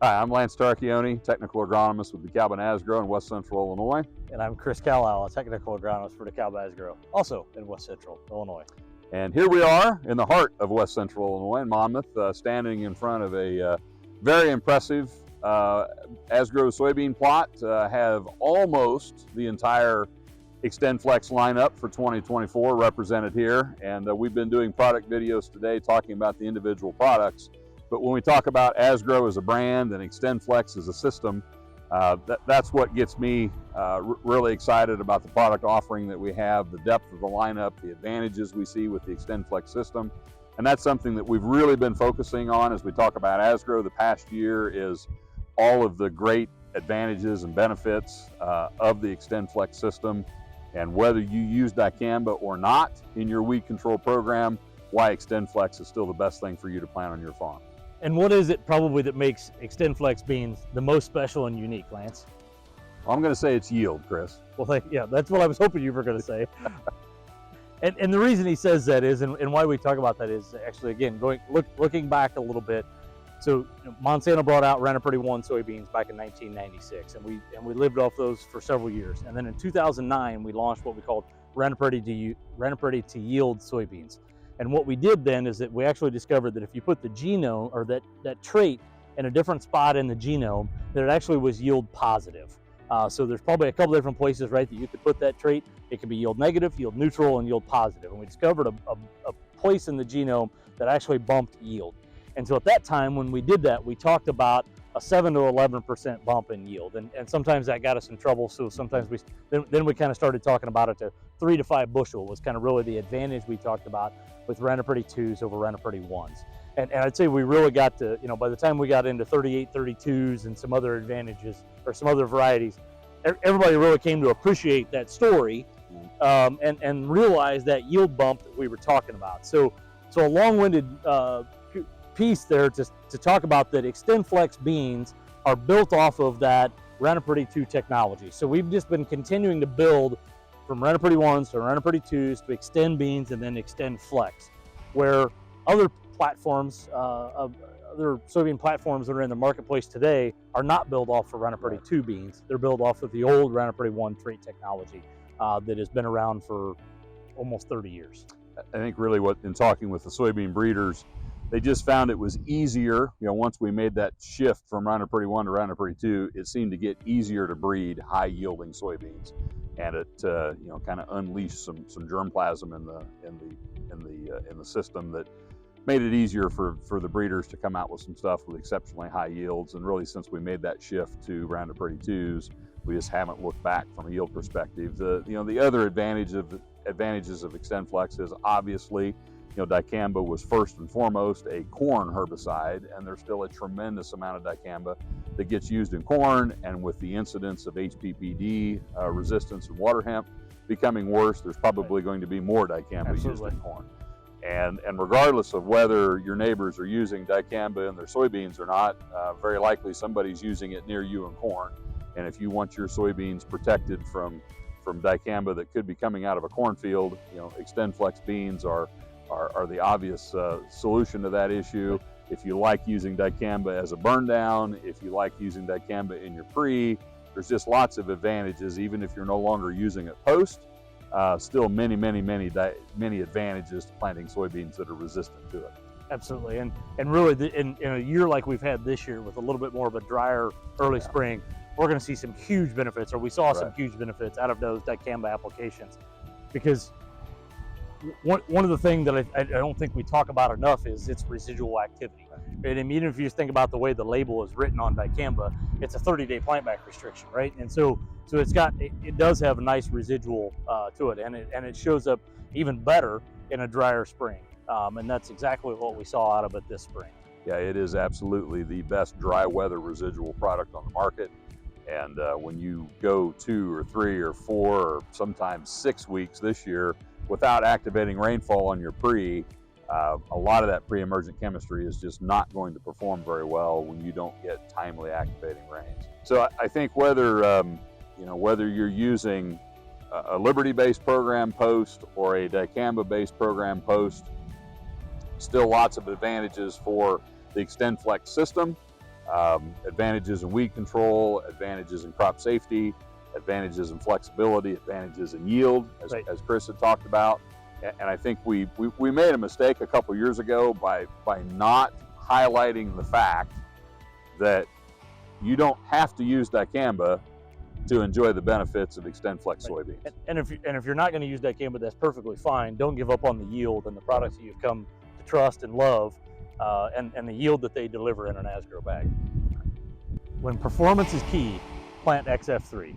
Hi, I'm Lance Tarchioni, technical agronomist with DeKalb and Asgrow in West Central Illinois. And I'm Chris Carlisle, a technical agronomist for DeKalb Asgrow, also in West Central Illinois. And here we are in the heart of West Central Illinois, in Monmouth, standing in front of a very impressive Asgrow soybean plot. Have almost the entire XtendFlex lineup for 2024 represented here. And we've been doing product videos today talking about the individual products. But when we talk about Asgrow as a brand and XtendFlex as a system, that's what gets me really excited about the product offering that we have, the depth of the lineup, the advantages we see with the XtendFlex system. And that's something that we've really been focusing on as we talk about Asgrow the past year, is all of the great advantages and benefits of the XtendFlex system. And whether you use dicamba or not in your weed control program, why XtendFlex is still the best thing for you to plant on your farm. And what is it probably that makes XtendFlex beans the most special and unique, Lance? I'm going to say it's yield, Chris. Well, yeah, that's what I was hoping you were going to say. and the reason he says that is, and why we talk about that is actually, again, looking back a little bit. So Monsanto brought out Rent-A-Pretty 1 soybeans back in 1996, and we lived off those for several years. And then in 2009, we launched what we called Rent-A-Pretty to Yield soybeans. And what we did then is that we actually discovered that if you put the genome, or that trait, in a different spot in the genome, that it actually was yield positive. So there's probably a couple different places, right, that you could put that trait. It could be yield negative, yield neutral, and yield positive. And we discovered a place in the genome that actually bumped yield. And so at that time, when we did that, we talked about a 7 to 11% bump in yield. And sometimes that got us in trouble. So sometimes then we kind of started talking about it to 3 to 5 bushel was kind of really the advantage we talked about with Rent-A-Pretty 2s over Rent-A-Pretty 1s. And I'd say we really got to, by the time we got into 38, 32s and some other advantages or some other varieties, everybody really came to appreciate that story and realize that yield bump that we were talking about. So a long-winded piece there to talk about that XtendFlex beans are built off of that Rent-A-Pretty 2 technology. So we've just been continuing to build from Rent-A-Pretty 1s to Rent-A-Pretty 2s to Extend beans and then XtendFlex, where other platforms, other soybean platforms that are in the marketplace today are not built off of Rent-A-Pretty 2 beans. They're built off of the old Rent-A-Pretty 1 trait technology that has been around for almost 30 years. I think really in talking with the soybean breeders, they just found it was easier, once we made that shift from Rent-A-Pretty 1 to Rent-A-Pretty 2, it seemed to get easier to breed high yielding soybeans. And it kind of unleashed some germplasm in the system that made it easier for the breeders to come out with some stuff with exceptionally high yields. And really, since we made that shift to Rent-A-Pretty 2s, we just haven't looked back from a yield perspective. The other advantages of XtendFlex is obviously, dicamba was first and foremost a corn herbicide, and there's still a tremendous amount of dicamba that gets used in corn. And with the incidence of HPPD resistance and water hemp becoming worse, there's probably going to be more dicamba used in corn. And regardless of whether your neighbors are using dicamba in their soybeans or not, very likely somebody's using it near you in corn. And if you want your soybeans protected from dicamba that could be coming out of a cornfield, XtendFlex beans are the obvious solution to that issue. If you like using dicamba as a burn down, if you like using dicamba in your pre, there's just lots of advantages. Even if you're no longer using it post, still many advantages to planting soybeans that are resistant to it. Absolutely, and really in a year like we've had this year with a little bit more of a drier early spring, we're going to see some huge benefits, or we saw some huge benefits out of those dicamba applications. Because one of the things that I don't think we talk about enough is its residual activity. Right? And even if you just think about the way the label is written on dicamba, it's a 30-day plant back restriction, right? And so it does have a nice residual to it, and it shows up even better in a drier spring. And that's exactly what we saw out of it this spring. Yeah, it is absolutely the best dry weather residual product on the market. And when you go 2 or 3 or 4 or sometimes 6 weeks this year without activating rainfall on your pre, a lot of that pre-emergent chemistry is just not going to perform very well when you don't get timely activating rains. So I think whether you're using a Liberty-based program post or a dicamba-based program post, still lots of advantages for the XtendFlex system. Advantages in weed control, advantages in crop safety, advantages in flexibility, advantages in yield, as Chris had talked about. And I think we made a mistake a couple years ago by not highlighting the fact that you don't have to use dicamba to enjoy the benefits of XtendFlex soybeans. And if you're not going to use dicamba, that's perfectly fine. Don't give up on the yield and the products that you've come to trust and love, and the yield that they deliver in an Asgrow bag. When performance is key, plant XF3.